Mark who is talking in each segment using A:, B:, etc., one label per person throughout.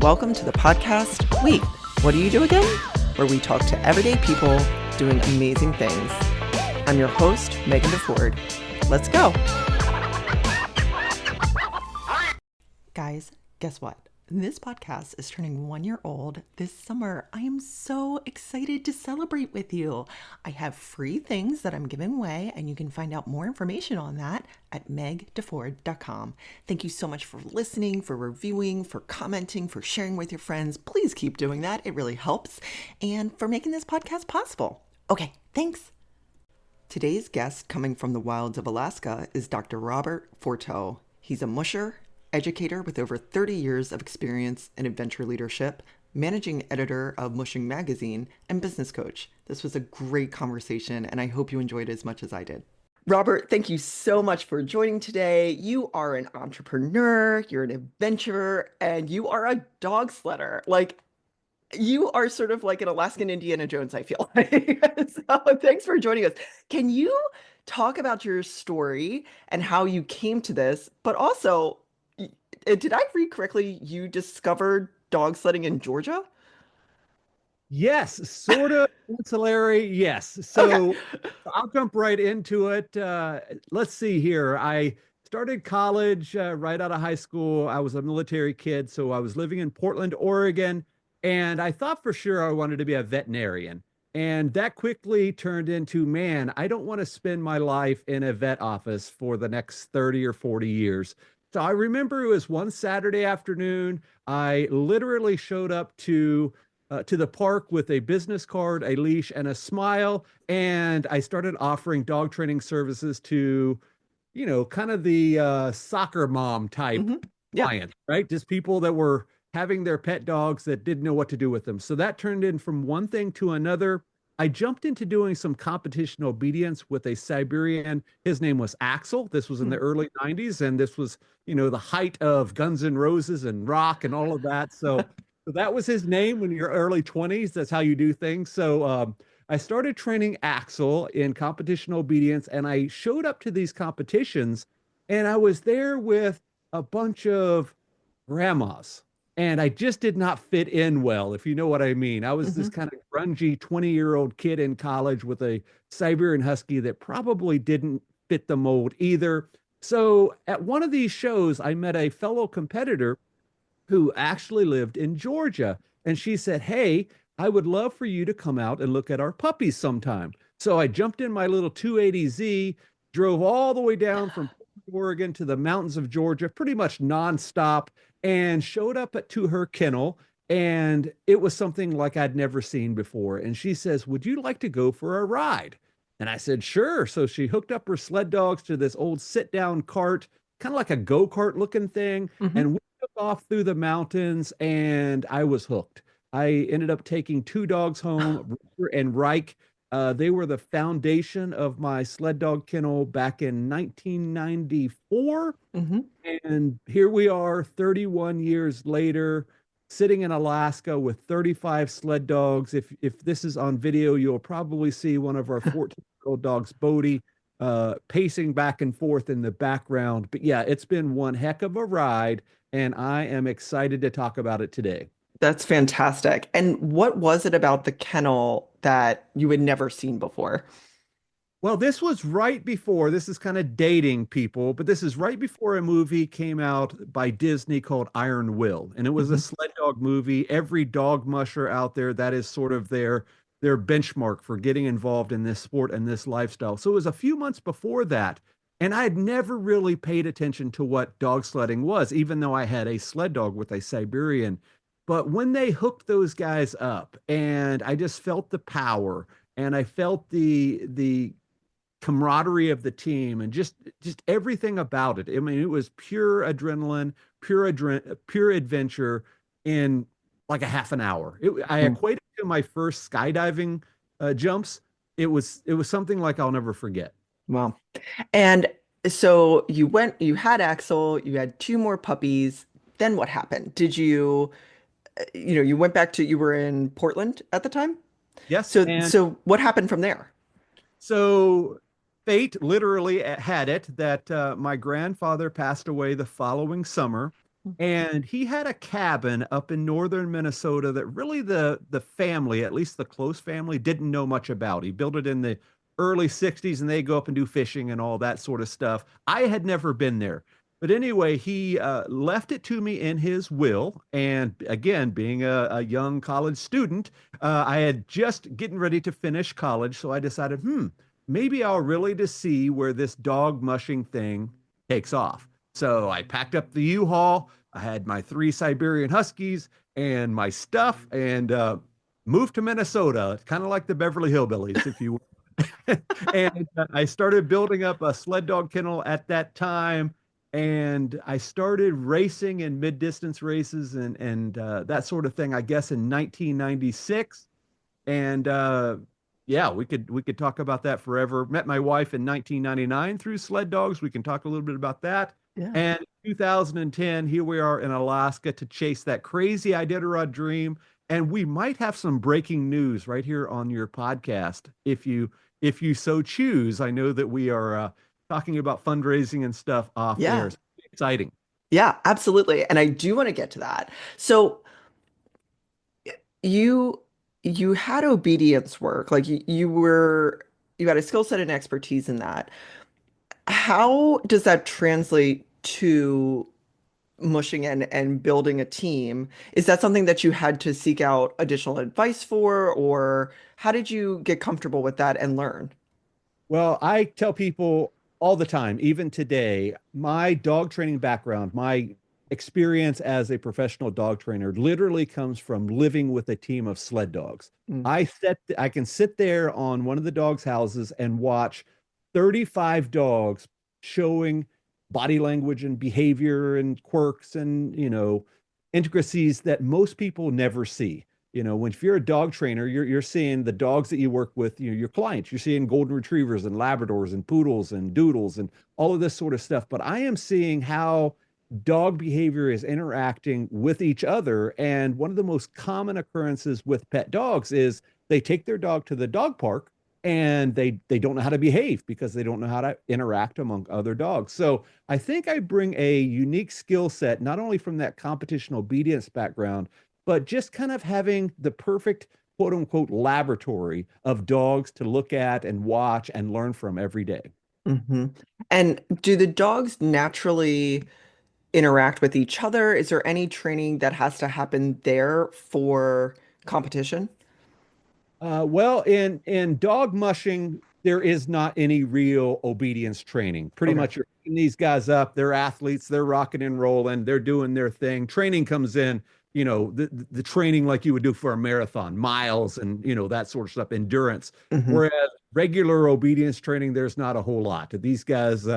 A: Welcome to the podcast, Wait, What Do You Do Again? Where we talk to everyday people doing amazing things. I'm your host, Megan DeFord. Let's go. Guys, guess what? This podcast is turning 1 year old this summer. I am so excited to celebrate with you. I have free things that I'm giving away, and you can find out more information on that at megdeford.com. Thank you so much for listening, for reviewing, for commenting, for sharing with your friends. Please keep doing that. It really helps. And for making this podcast possible. Okay, thanks. Today's guest coming from the wilds of Alaska is Dr. Robert Forto. He's a musher, educator with over 30 years of experience in adventure leadership, managing editor of Mushing magazine, and business coach. This was a great conversation, and I hope you enjoyed it as much as I did. Robert, thank you so much for joining today. You are an entrepreneur, you're an adventurer, and you are a dog sledder. You are sort of like an Alaskan Indiana Jones, I feel like. So thanks for joining us. Can you talk about your story and how you came to this, but also, did I read correctly, you discovered dog sledding in Georgia?
B: Yes, sort of ancillary. Yes.
A: Okay.
B: So I'll jump right into it. Let's see here. I started college right out of high school. I was a military kid, so I was living in Portland, Oregon, and I thought for sure I wanted to be a veterinarian. And that quickly turned into, man, I don't want to spend my life in a vet office for the next 30 or 40 years. So I remember it was one Saturday afternoon. I literally showed up to the park with a business card, a leash, and a smile, and I started offering dog training services to, kind of the soccer mom type
A: Yeah.
B: client, right? Just people that were having their pet dogs that didn't know what to do with them. So that turned in from one thing to another. I jumped into doing some competition obedience with a Siberian. His name was Axel. This was in the early 90s, and this was, the height of Guns N' Roses and rock and all of that. So that was his name when you're early 20s. That's how you do things. So I started training Axel in competition obedience, and I showed up to these competitions, and I was there with a bunch of grandmas, and I just did not fit in well, if you know what I mean. I was this kind of grungy 20-year-old kid in college with a Siberian Husky that probably didn't fit the mold either. So at one of these shows, I met a fellow competitor who actually lived in Georgia. And she said, hey, I would love for you to come out and look at our puppies sometime. So I jumped in my little 280Z, drove all the way down from Oregon to the mountains of Georgia, pretty much nonstop, and showed up to her kennel. And it was something like I'd never seen before. And she says, would you like to go for a ride? And I said, sure. So she hooked up her sled dogs to this old sit-down cart, kind of like a go-kart looking thing. And we took off through the mountains, and I was hooked. I ended up taking two dogs home, Rooster and Reich. They were the foundation of my sled dog kennel back in 1994. And here we are 31 years later, sitting in Alaska with 35 sled dogs. If this is on video, you'll probably see one of our 14-year-old dogs, Bodie, pacing back and forth in the background. But yeah, it's been one heck of a ride, and I am excited to talk about it today.
A: That's fantastic. And what was it about the kennel that you had never seen before?
B: Well, this was right before, this is kind of dating people, but this is right before a movie came out by Disney called Iron Will. And it was a sled dog movie. Every dog musher out there, that is sort of their benchmark for getting involved in this sport and this lifestyle. So it was a few months before that. And I had never really paid attention to what dog sledding was, even though I had a sled dog with a Siberian. But when they hooked those guys up, and I just felt the power, and I felt the camaraderie of the team, and just everything about it. I mean, it was pure adrenaline, pure adventure in like a half an hour. I equated it to my first skydiving jumps. It was something like I'll never forget.
A: Wow. And so you had Axel, you had two more puppies. Then what happened? Did you, you went back to, you were in Portland at the time?
B: Yes,
A: So what happened from there?
B: so fate literally had it that my grandfather passed away the following summer. And he had a cabin up in northern Minnesota that really the family, at least the close family, didn't know much about. He built it in the early 60s and they go up and do fishing and all that sort of stuff. I had never been there. But anyway, he left it to me in his will. And again, being a young college student, I had just getting ready to finish college. So I decided, maybe I'll really to see where this dog mushing thing takes off. So I packed up the U-Haul. I had my 3 Siberian Huskies and my stuff and moved to Minnesota, kind of like the Beverly Hillbillies, if you will. And I started building up a sled dog kennel at that time. And I started racing in mid-distance races and that sort of thing, I guess, in 1996. And yeah, we could talk about that forever. Met my wife in 1999 through sled dogs. We can talk a little bit about that.
A: Yeah.
B: And in 2010, here we are in Alaska to chase that crazy Iditarod dream. And we might have some breaking news right here on your podcast if you so choose. I know that we are talking about fundraising and stuff off air.
A: Yeah.
B: It's exciting.
A: Yeah, absolutely. And I do want to get to that. So you you had obedience work, like you had a skill set and expertise in that. How does that translate to mushing and building a team? Is that something that you had to seek out additional advice for, or how did you get comfortable with that and learn?
B: Well, I tell people all the time, even today, my dog training background, my experience as a professional dog trainer literally comes from living with a team of sled dogs.
A: Mm,
B: I can sit there on one of the dogs' houses and watch 35 dogs showing body language and behavior and quirks and, intricacies that most people never see. When if you're a dog trainer, you're seeing the dogs that you work with, your clients. You're seeing golden retrievers and Labradors and poodles and doodles and all of this sort of stuff. But I am seeing how dog behavior is interacting with each other. And one of the most common occurrences with pet dogs is they take their dog to the dog park and they don't know how to behave because they don't know how to interact among other dogs. So I think I bring a unique skill set, not only from that competition obedience background, but just kind of having the perfect quote unquote laboratory of dogs to look at and watch and learn from every day.
A: hmm And do the dogs naturally interact with each other? Is there any training that has to happen there for competition?
B: Well, in dog mushing, there is not any real obedience training. Pretty
A: Okay.
B: much, you're picking these guys up. They're athletes. They're rocking and rolling. They're doing their thing. Training comes in. The training like you would do for a marathon, miles, and that sort of stuff, endurance.
A: hmm
B: Whereas regular obedience training, there's not a whole lot. These guys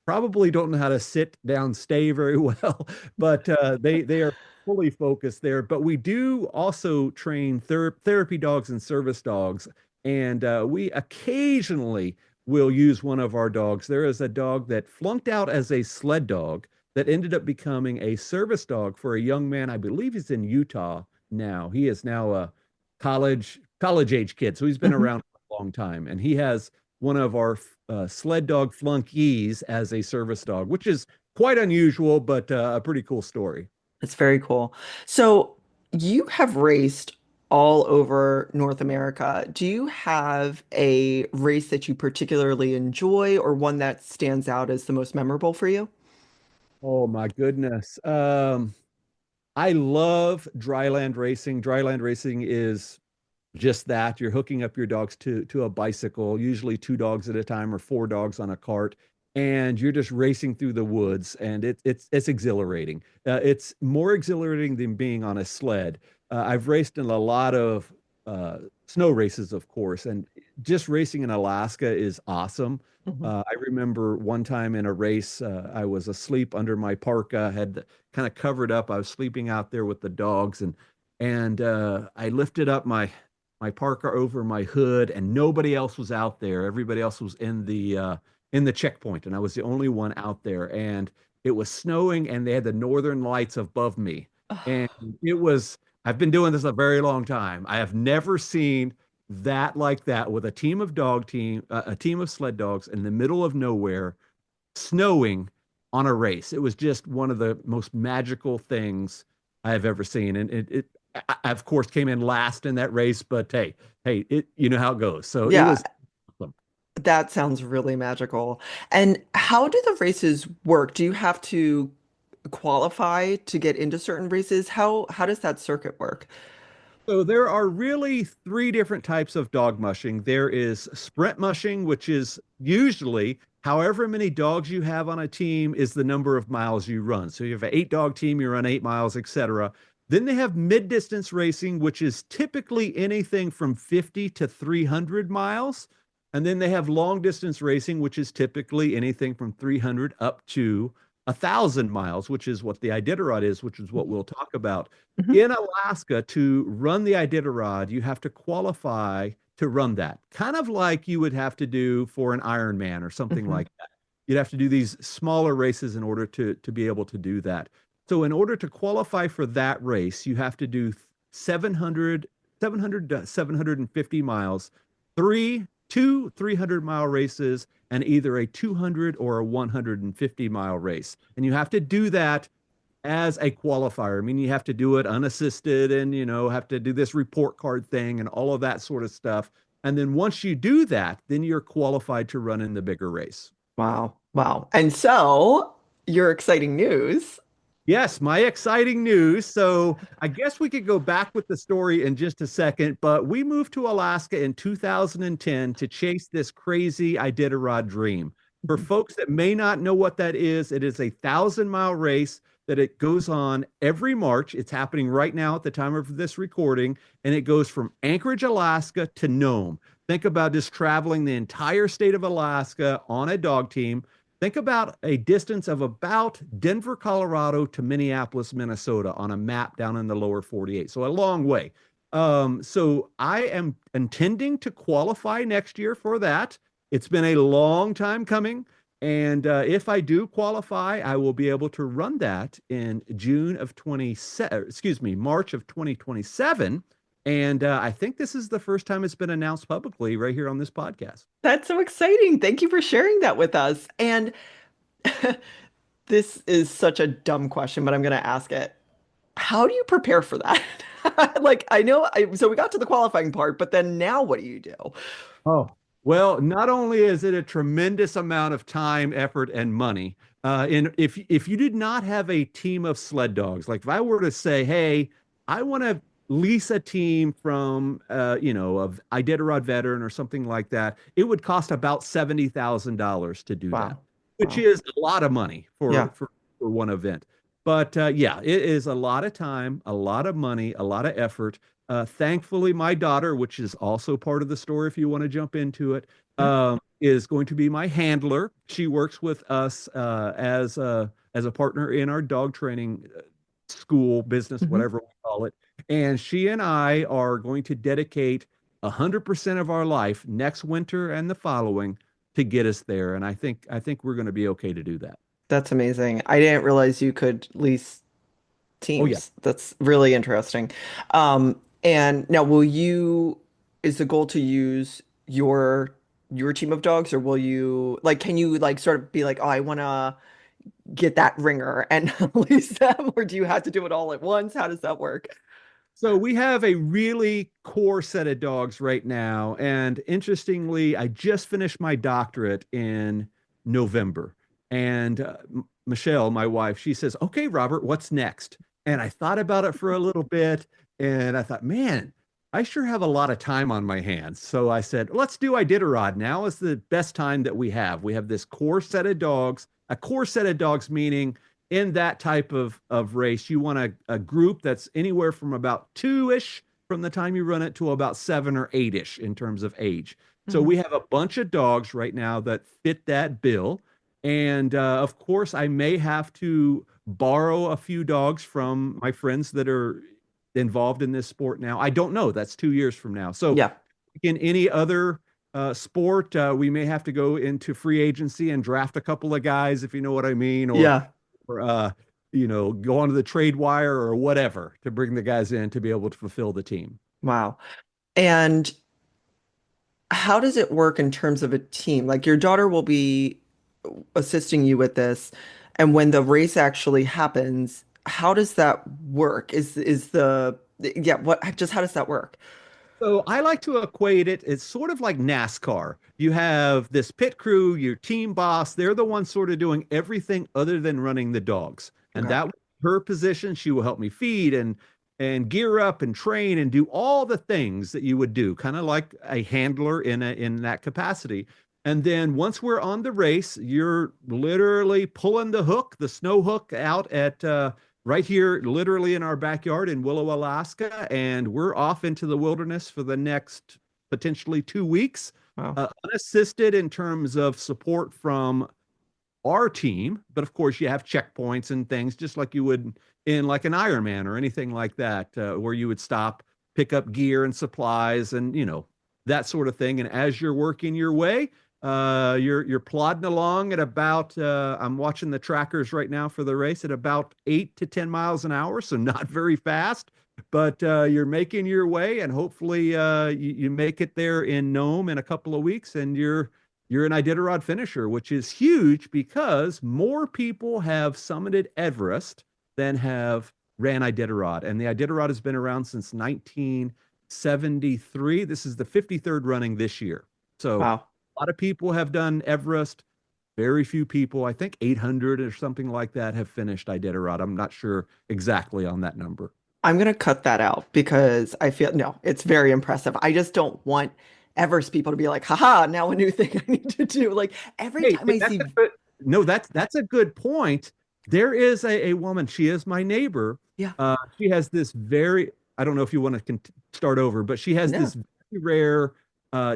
B: probably don't know how to sit down, stay very well, but they are fully focused there. But we do also train therapy dogs and service dogs. And we occasionally will use one of our dogs. There is a dog that flunked out as a sled dog that ended up becoming a service dog for a young man. I believe he's in Utah now. He is now a college age kid. So he's been
A: hmm
B: around for a long time. And he has one of our sled dog flunkies as a service dog, which is quite unusual, but a pretty cool story.
A: It's very cool. So you have raced all over North America. Do you have a race that you particularly enjoy or one that stands out as the most memorable for you?
B: Oh my goodness. I love dryland racing. Dryland racing is just that. You're hooking up your dogs to a bicycle, usually 2 dogs at a time or 4 dogs on a cart, and you're just racing through the woods, and it's exhilarating. It's more exhilarating than being on a sled. I've raced in a lot of snow races, of course, and just racing in Alaska is awesome.
A: Mhm.
B: I remember one time in a race, I was asleep under my parka, had kind of covered up. I was sleeping out there with the dogs, and I lifted up my parka over my hood, and nobody else was out there. Everybody else was in the checkpoint, and I was the only one out there. And it was snowing, and they had the northern lights above me, and it was. I've been doing this a very long time. I have never seen that like that with a team of sled dogs in the middle of nowhere, snowing on a race. It was just one of the most magical things I have ever seen. And I, of course, came in last in that race, but hey, you know how it goes. So it
A: Yeah,
B: was awesome.
A: that sounds really magical. And how do the races work? Do you have to qualify to get into certain races? How does that circuit work?
B: So there are really three different types of dog mushing. There is sprint mushing, which is usually however many dogs you have on a team is the number of miles you run. So you have an 8 dog team, you run 8 miles, etc. Then they have mid-distance racing, which is typically anything from 50 to 300 miles. And then they have long distance racing, which is typically anything from 300 up to 1,000 miles, which is what the Iditarod is, which is what we'll talk about.
A: Mhm.
B: In Alaska, to run the Iditarod, you have to qualify to run that, kind of like you would have to do for an Ironman or something
A: Mhm.
B: like that. You'd have to do these smaller races in order to be able to do that. So, in order to qualify for that race, you have to do 700 to 750 miles, two 300-mile races, and either a 200 or a 150-mile race. And you have to do that as a qualifier. I mean, you have to do it unassisted and, have to do this report card thing and all of that sort of stuff. And then once you do that, then you're qualified to run in the bigger race.
A: Wow. Wow. And so, your exciting news.
B: Yes, my exciting news. So I guess we could go back with the story in just a second, but we moved to Alaska in 2010 to chase this crazy Iditarod dream. For
A: Mhm.
B: folks that may not know what that is, it is a 1,000-mile race that it goes on every March. It's happening right now at the time of this recording, and it goes from Anchorage, Alaska to Nome. Think about just traveling the entire state of Alaska on a dog team. Think about a distance of about Denver, Colorado to Minneapolis, Minnesota on a map down in the lower 48. So a long way. So I am intending to qualify next year for that. It's been a long time coming. And if I do qualify, I will be able to run that in June of 27, excuse me, March of 2027. And I think this is the first time it's been announced publicly right here on this podcast.
A: That's so exciting. Thank you for sharing that with us. And this is such a dumb question, but I'm going to ask it. How do you prepare for that? Like, so we got to the qualifying part, but then now what do you do?
B: Oh, well, not only is it a tremendous amount of time, effort, and money, and if you did not have a team of sled dogs, like if I were to say, hey, I want to lease a team from, of Iditarod veteran or something like that, it would cost about $70,000 to do that,
A: Wow.
B: which
A: Wow.
B: is a lot of money
A: Yeah.
B: for one event. But yeah, it is a lot of time, a lot of money, a lot of effort. Thankfully, my daughter, which is also part of the story, if you want to jump into it,
A: Mhm.
B: is going to be my handler. She works with us as a partner in our dog training school, business,
A: Mhm.
B: whatever we call it. And she and I are going to dedicate 100% of our life next winter and the following to get us there. And I think we're going to be okay to do that.
A: That's amazing. I didn't realize you could lease
B: Oh yeah.
A: teams. That's really interesting. And now is the goal to use your team of dogs, or will you like, can you like sort of be like, oh, I want to get that ringer and lease them, or do you have to do it all at once? How does that work?
B: So we have a really core set of dogs right now. And interestingly, I just finished my doctorate in November. And Michelle, my wife, she says, okay, Robert, what's next? And I thought about it for a little bit. And I thought, man, I sure have a lot of time on my hands. So I said, let's do Iditarod. Now is the best time that we have. We have this core set of dogs, a core set of dogs, meaning in that type of race, you want a group that's anywhere from about two-ish from the time you run it to about seven or eight-ish in terms of age. So
A: Mhm.
B: we have a bunch of dogs right now that fit that bill. And of course, I may have to borrow a few dogs from my friends that are involved in this sport now. I don't know. That's 2 years from now. So
A: Yeah.
B: in any other sport, we may have to go into free agency and draft a couple of guys, if you know what I mean,
A: Yeah.
B: or go onto the trade wire or whatever to bring the guys in to be able to fulfill the team.
A: Wow. And how does it work in terms of a team? Like your daughter will be assisting you with this. And when the race actually happens, how does that work? Is the yeah, what just how does that work?
B: So I like to equate it. It's sort of like NASCAR. You have this pit crew, your team boss. They're the ones sort of doing everything other than running the dogs. And
A: Okay.
B: that was her position. She will help me feed and gear up and train and do all the things that you would do, kind of like a handler in that capacity. And then once we're on the race, you're literally pulling the hook, the snow hook out at right here, literally in our backyard in Willow, Alaska, and we're off into the wilderness for the next potentially 2 weeks,
A: Wow.
B: unassisted in terms of support from our team. But of course, you have checkpoints and things, just like you would in like an Ironman or anything like that, where you would stop, pick up gear and supplies, and that sort of thing. And as you're working your way, you're plodding along at about I'm watching the trackers right now for the race at about 8 to 10 miles an hour, so not very fast. But you're making your way, and hopefully you make it there in Nome in a couple of weeks, and you're an Iditarod finisher, which is huge because more people have summited Everest than have ran Iditarod. And the Iditarod has been around since 1973. This is the 53rd running this year. So
A: Wow.
B: a lot of people have done Everest. Very few people, I think 800 or something like that, have finished Iditarod. I'm not sure exactly on that number.
A: I'm gonna cut that out because I feel no, it's very impressive. I just don't want Everest people to be like, haha, now a new thing I need to do. Like every
B: Hey,
A: time I
B: that's a
A: see,
B: good, no, that's a good point. There is a woman, she is my neighbor.
A: yeah,
B: She has this very, I don't know if you want to start over, but she has
A: no,
B: this very rare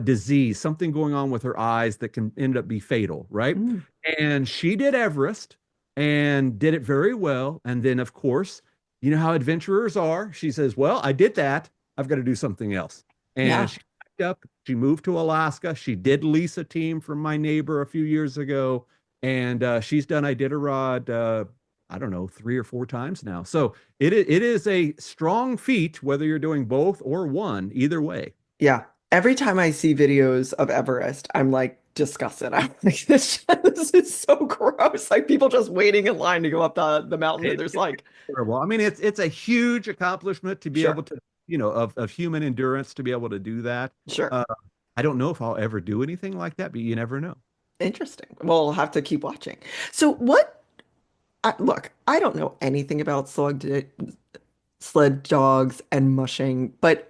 B: disease, something going on with her eyes that can end up be fatal, right?
A: mm,
B: And she did Everest and did it very well. And then, of course, you know how adventurers are. She says, well, I did that. I've got to do something else. And
A: yeah,
B: she packed up, she moved to Alaska. She did lease a team from my neighbor a few years ago. And she's done Iditarod, I don't know, 3 or 4 times now. So it is a strong feat, whether you're doing both or one, either way.
A: yeah. Every time I see videos of Everest, I'm like disgusted. I'm like, this is so gross. Like people just waiting in line to go up the mountain, and there's
B: It's
A: like,
B: terrible. I mean, it's a huge accomplishment to be able
A: sure,
B: to, of human endurance to be able to do that.
A: sure,
B: Uh, I don't know if I'll ever do anything like that, but you never know.
A: interesting. Well, I'll have to keep watching. So what? Look, I don't know anything about sled dogs and mushing, but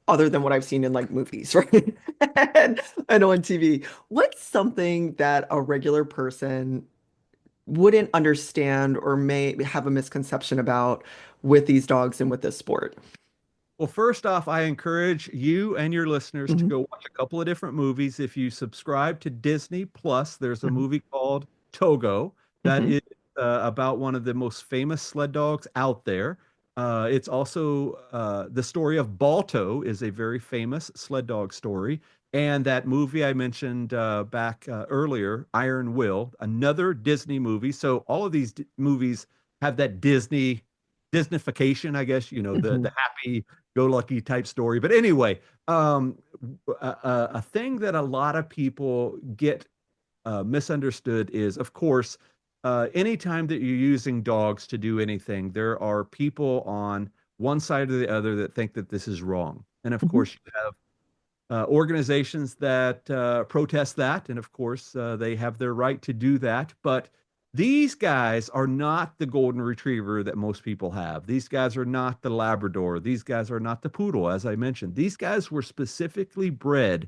A: other than what I've seen in like movies, right? And on TV. What's something that a regular person wouldn't understand or may have a misconception about with these dogs and with this sport?
B: Well, first off, I encourage you and your listeners to
A: Hmm.
B: go watch a couple of different movies. If you subscribe to Disney Plus, there's a
A: Hmm.
B: movie called Togo that
A: Hmm.
B: is about one of the most famous sled dogs out there. It's also the story of Balto is a very famous sled dog story. And that movie I mentioned back earlier, Iron Will, another Disney movie. So all of these movies have that Disneyfication, I guess, the
A: Hmm.
B: happy go lucky type story. But anyway, a thing that a lot of people get misunderstood is, of course, anytime that you're using dogs to do anything, there are people on one side or the other that think that this is wrong. And of
A: Hmm.
B: course, you have organizations that protest that, and of course, they have their right to do that. But these guys are not the golden retriever that most people have. These guys are not the Labrador. These guys are not the poodle, as I mentioned. These guys were specifically bred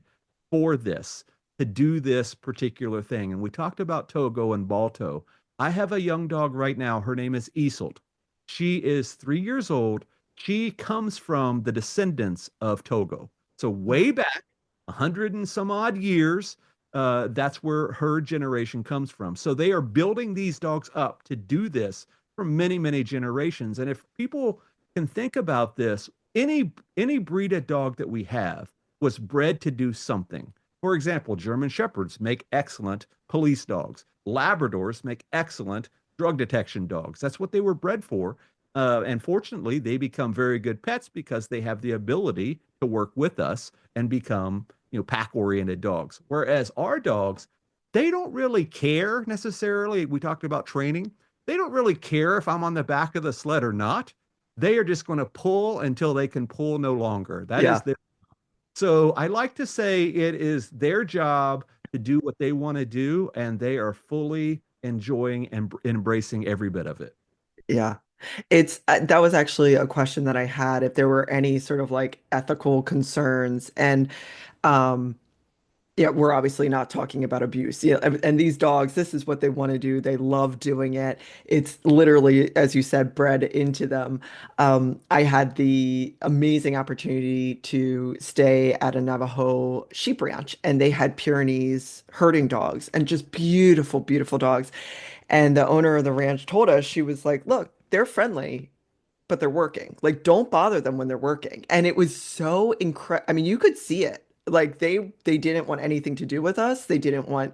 B: for this, to do this particular thing. And we talked about Togo and Balto. I have a young dog right now. Her name is Isolt. She is 3 years old. She comes from the descendants of Togo. So way back, 100 and some odd years, that's where her generation comes from. So they are building these dogs up to do this for many, many generations. And if people can think about this, any breed of dog that we have was bred to do something. For example, German Shepherds make excellent police dogs. Labradors make excellent drug detection dogs. That's what they were bred for. And fortunately, they become very good pets because they have the ability to work with us and become, pack oriented dogs. Whereas our dogs, they don't really care necessarily. We talked about training. They don't really care if I'm on the back of the sled or not. They are just going to pull until they can pull no longer. That is
A: Yeah.
B: their. So I like to say it is their job to do what they want to do, and they are fully enjoying and embracing every bit of it.
A: Yeah. It's that was actually a question that I had if there were any sort of like ethical concerns. And um yeah, we're obviously not talking about abuse. Yeah, and these dogs, this is what they want to do. They love doing it. It's literally, as you said, bred into them. I had the amazing opportunity to stay at a Navajo sheep ranch, and they had Pyrenees herding dogs and just beautiful, beautiful dogs. And the owner of the ranch told us, she was like, "Look, they're friendly, but they're working. Like, don't bother them when they're working." And it was so incredible. I mean, you could see it. Like they didn't want anything to do with us. They didn't want,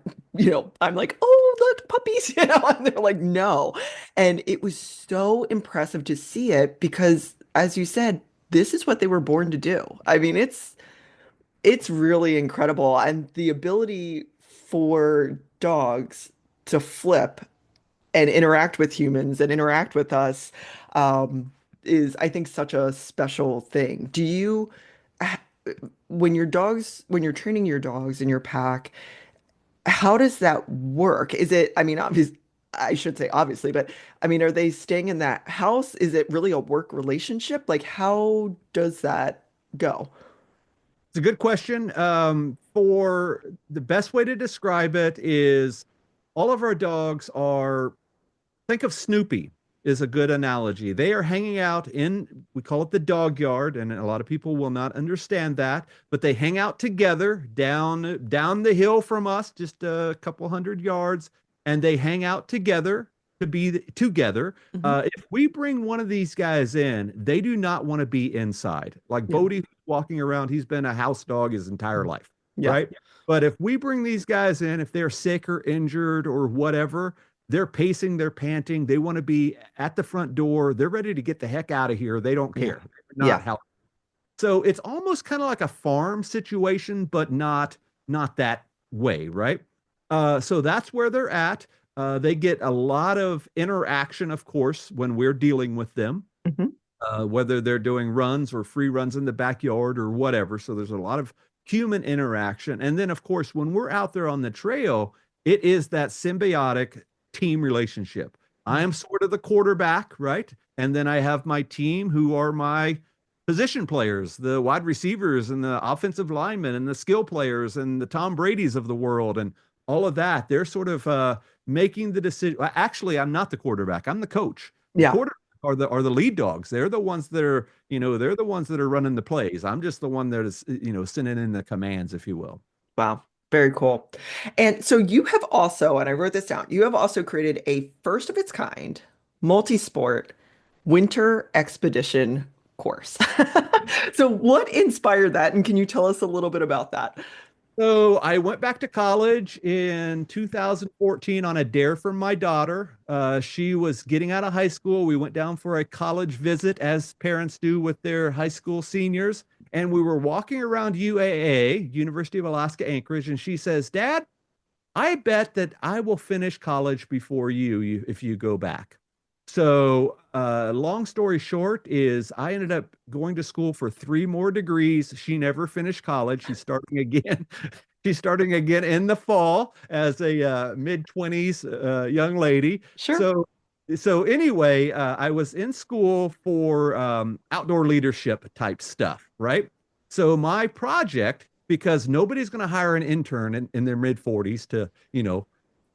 A: I'm like, "Oh, look, puppies," and they're like, "No." And it was so impressive to see it because, as you said, this is what they were born to do. I mean, it's really incredible. And the ability for dogs to flip and interact with humans and interact with us um, is, I think, such a special thing. Do you, when you're training your dogs in your pack, how does that work? Is it, I mean, I should say obviously, but I mean, are they staying in that house? Is it really a work relationship? Like, how does that go?
B: It's a good question. For the best way to describe it is all of our dogs are, think of Snoopy is a good analogy. They are hanging out in, we call it the dog yard, and a lot of people will not understand that, but they hang out together down the hill from us, just a couple hundred yards, and they hang out together to be together.
A: Hmm.
B: If we bring one of these guys in, they do not want to be inside. Like
A: Yeah.
B: Bodie walking around, he's been a house dog his entire life,
A: Yeah.
B: right? But if we bring these guys in, if they're sick or injured or whatever, they're pacing, they're panting, they want to be at the front door, they're ready to get the heck out of here. They don't
A: Yeah.
B: care. They're not
A: Yeah.
B: how. So it's almost kind of like a farm situation, but not that way, right? So that's where they're at. They get a lot of interaction, of course, when we're dealing with them,
A: Hmm.
B: whether they're doing runs or free runs in the backyard or whatever. So there's a lot of human interaction. And then, of course, when we're out there on the trail, it is that symbiotic team relationship. I am sort of the quarterback, right? And then I have my team who are my position players, the wide receivers and the offensive linemen and the skill players and the Tom Brady's of the world and all of that. They're sort of making the decision. Actually, I'm not the quarterback. I'm the coach. The
A: Yeah.
B: quarterback are the lead dogs. They're the ones that are, they're the ones that are running the plays. I'm just the one that is, sending in the commands, if you will.
A: Wow. Very cool. And so you have also, and I wrote this down, you have also created a first of its kind multi-sport winter expedition course. So what inspired that? And can you tell us a little bit about that?
B: So I went back to college in 2014 on a dare from my daughter. She was getting out of high school. We went down for a college visit, as parents do with their high school seniors. And we were walking around UAA, University of Alaska Anchorage, and she says, "Dad, I bet that I will finish college before you if you go back." So, long story short is I ended up going to school for 3 more degrees. She never finished college. She's starting again. She's starting again in the fall as a mid-20s young lady.
A: Sure.
B: So anyway, I was in school for outdoor leadership type stuff, right? So my project, because nobody's going to hire an intern in their mid 40s to,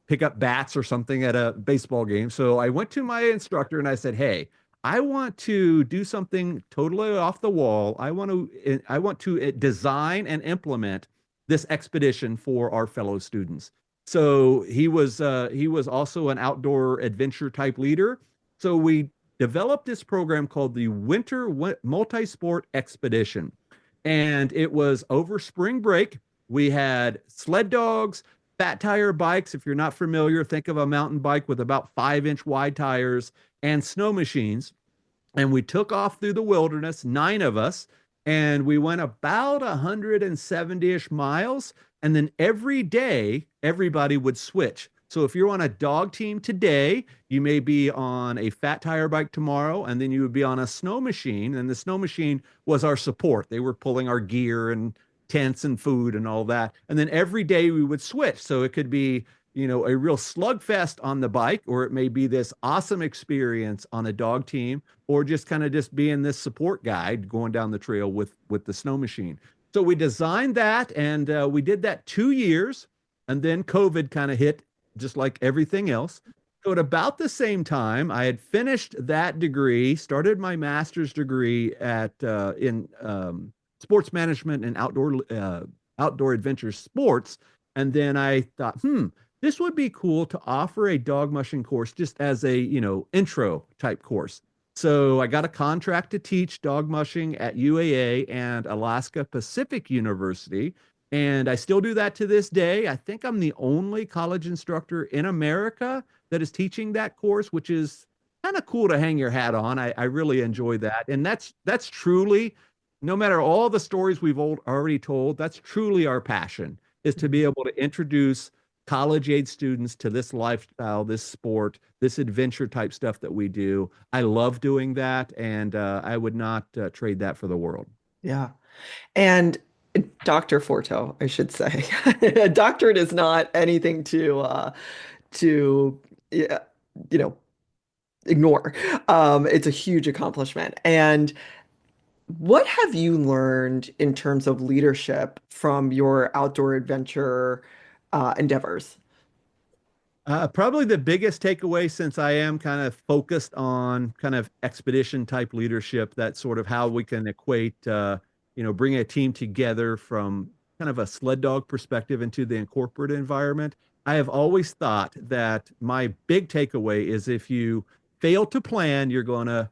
B: pick up bats or something at a baseball game. So I went to my instructor and I said, "Hey, I want to do something totally off the wall. I want to design and implement this expedition for our fellow students." So he was also an outdoor adventure type leader. So we developed this program called the Winter Multi-Sport Expedition. And it was over spring break. We had sled dogs, fat tire bikes. If you're not familiar, think of a mountain bike with about 5-inch wide tires and snow machines. And we took off through the wilderness, 9 of us, and we went about 170-ish miles. And then every day everybody would switch. So if you're on a dog team today, you may be on a fat tire bike tomorrow, and then you would be on a snow machine. And the snow machine was our support. They were pulling our gear and tents and food and all that. And then every day we would switch. So it could be, a real slugfest on the bike, or it may be this awesome experience on a dog team, or just kind of just being this support guide going down the trail with the snow machine. So we designed that, and we did that 2 years, and then COVID kind of hit, just like everything else. So at about the same time, I had finished that degree, started my master's degree at in sports management and outdoor adventure sports, and then I thought, this would be cool to offer a dog mushing course just as a intro type course. So I got a contract to teach dog mushing at UAA and Alaska Pacific University. And I still do that to this day. I think I'm the only college instructor in America that is teaching that course, which is kind of cool to hang your hat on. I really enjoy that. And that's truly, no matter all the stories we've already told, that's truly our passion, is to be able to introduce college age students to this lifestyle, this sport, this adventure type stuff that we do. I love doing that, and I would not trade that for the world.
A: Yeah. And Dr. Forto, I should say. A doctorate is not anything to yeah, you know, ignore. It's a huge accomplishment. And what have you learned in terms of leadership from your outdoor adventure endeavors?
B: Probably the biggest takeaway, since I am kind of focused on kind of expedition type leadership, that's sort of how we can equate, bring a team together from kind of a sled dog perspective into the corporate environment. I have always thought that my big takeaway is, if you fail to plan, you're going to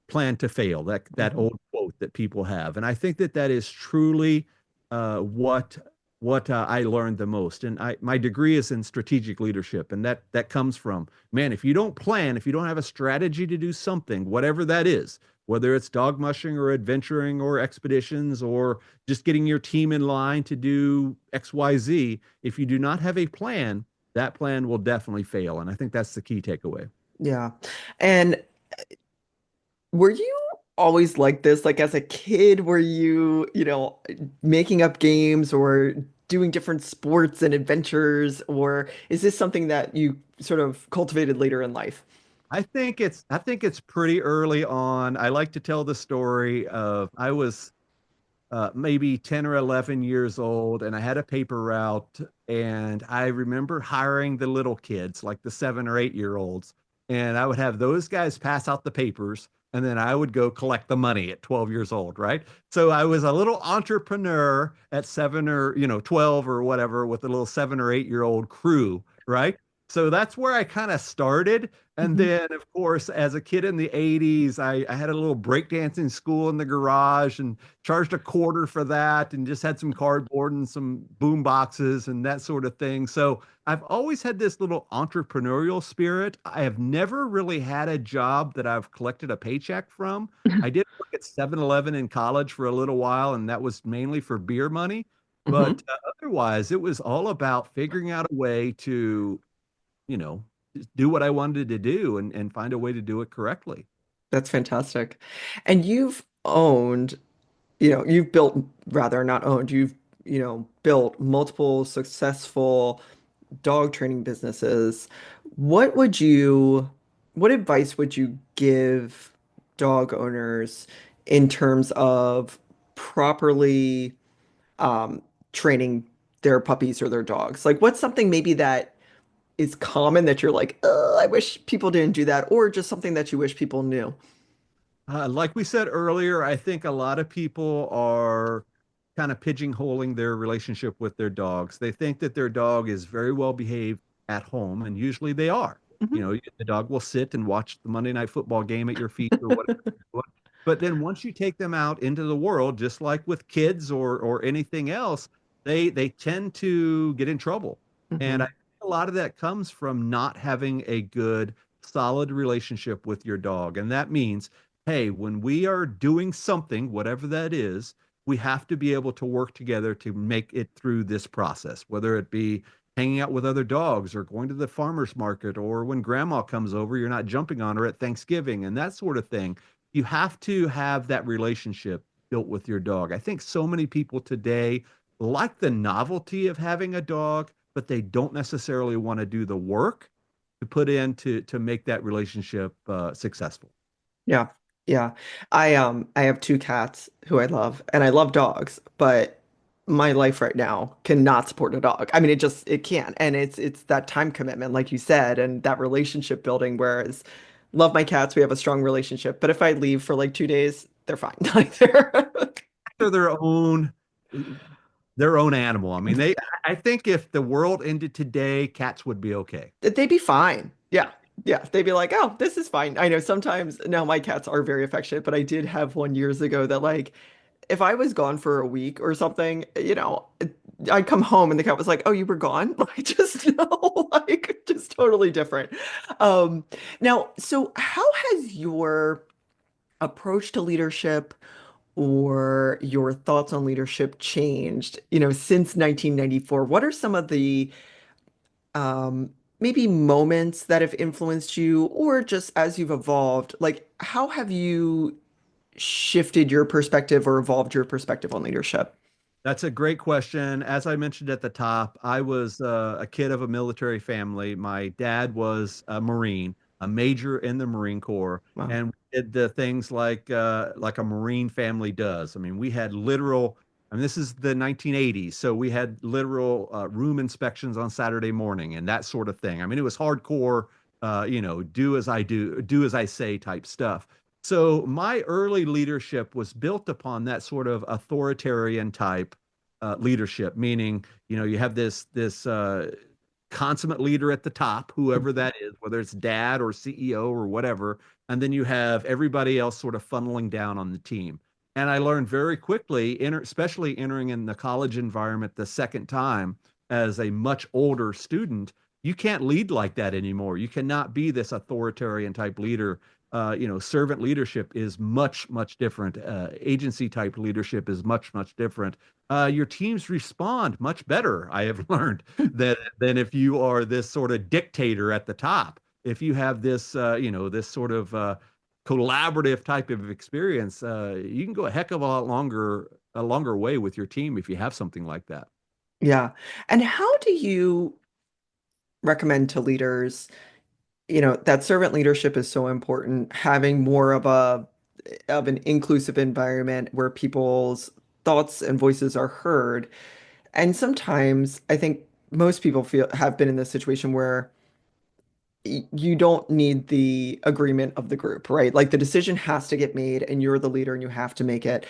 B: plan to fail. That
A: Mhm.
B: old quote that people have, and I think that that is truly what I learned the most. And my degree is in strategic leadership, and that comes from, man, if you don't plan, if you don't have a strategy to do something, whatever that is, whether it's dog mushing or adventuring or expeditions or just getting your team in line to do XYZ, if you do not have a plan, that plan will definitely fail. And I think that's the key takeaway.
A: Yeah. And were you always like this? Like as a kid, were you, making up games or doing different sports and adventures? Or is this something that you sort of cultivated later in life?
B: I think it's pretty early on. I like to tell the story of, I was maybe 10 or 11 years old, and I had a paper route, and I remember hiring the little kids, like the 7 or 8 year olds, and I would have those guys pass out the papers, and then I would go collect the money at 12 years old, right? So I was a little entrepreneur at 7 or 12 or whatever, with a little 7 or 8 year old crew, right? So that's where I kind of started. And
A: Mhm.
B: then, of course, as a kid in the 80s, I had a little breakdancing school in the garage, and charged a quarter for that, and just had some cardboard and some boom boxes and that sort of thing. So I've always had this little entrepreneurial spirit. I have never really had a job that I've collected a paycheck from. I did work at 7-Eleven in college for a little while, and that was mainly for beer money.
A: Mhm.
B: But otherwise, it was all about figuring out a way to, you know, just do what I wanted to do, and find a way to do it correctly.
A: That's fantastic. And you've built, rather not owned, you've, built multiple successful dog training businesses. What would you, what advice would you give dog owners in terms of properly um, training their puppies or their dogs? Like, what's something maybe that is common that you're like, oh, I wish people didn't do that, or just something that you wish people knew?
B: Like we said earlier, I think a lot of people are kind of pigeonholing their relationship with their dogs. They think that their dog is very well behaved at home, and usually they are.
A: Mhm.
B: The dog will sit and watch the Monday night football game at your feet or whatever. But then once you take them out into the world, just like with kids or anything else, they tend to get in trouble. And I
A: Mhm.
B: think a lot of that comes from not having a good, solid relationship with your dog. And that means, hey, when we are doing something, whatever that is, we have to be able to work together to make it through this process, whether it be hanging out with other dogs or going to the farmer's market, or when grandma comes over, you're not jumping on her at Thanksgiving and that sort of thing. You have to have that relationship built with your dog. I think so many people today like the novelty of having a dog, but they don't necessarily want to do the work to put in to make that relationship successful.
A: Yeah. Yeah. I have two cats who I love and I love dogs, but my life right now cannot support a dog. I mean it can't. And it's that time commitment like you said and that relationship building whereas love my cats, we have a strong relationship, but if I leave for like 2 days, they're fine. Like they're
B: They're their own animal. I mean, I think if the world ended today, cats would be okay.
A: they'd be fine. Yeah. Yeah. They'd be like, oh, this is fine. I know sometimes now my cats are very affectionate, but I did have one years ago that like if I was gone for a week or something, I'd come home and the cat was like, "Oh, you were gone?" Like just no, like just totally different. Um, Now, so how has your approach to leadership or your thoughts on leadership changed, since 1994? What are some of the maybe moments that have influenced you, or just as you've evolved, like how have you shifted your perspective or evolved your perspective on leadership?
B: That's a great question. As I mentioned at the top, I was a kid of a military family. My dad was a Marine, a major in the Marine Corps,
A: Wow.
B: and we did the things like a Marine family does. I mean, we had literal, and this is the 1980s, so we had literal room inspections on Saturday morning and that sort of thing. I mean, it was hardcore, do as I do, do as I say type stuff. So my early leadership was built upon that sort of authoritarian type leadership, meaning, you have this consummate leader at the top, whoever that is, whether it's dad or CEO or whatever, and then you have everybody else sort of funneling down on the team. And I learned very quickly, especially entering in the college environment the second time as a much older student, you can't lead like that anymore. You cannot be this authoritarian type leader. Servant leadership is much, much different. Agency type leadership is much, much different. Your teams respond much better, I have learned, than if you are this sort of dictator at the top. If you have this sort of collaborative type of experience, you can go a heck of a longer way with your team if you have something like that.
A: Yeah. And how do you recommend to leaders, that servant leadership is so important, having more of an inclusive environment where people's thoughts and voices are heard. And sometimes I think most people feel have been in this situation where you don't need the agreement of the group, right? Like the decision has to get made and you're the leader and you have to make it.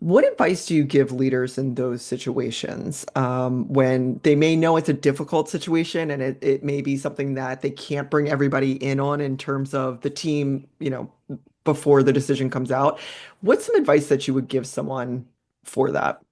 A: What advice do you give leaders in those situations when they may know it's a difficult situation and it may be something that they can't bring everybody in on in terms of the team, before the decision comes out? What's some advice that you would give someone for that?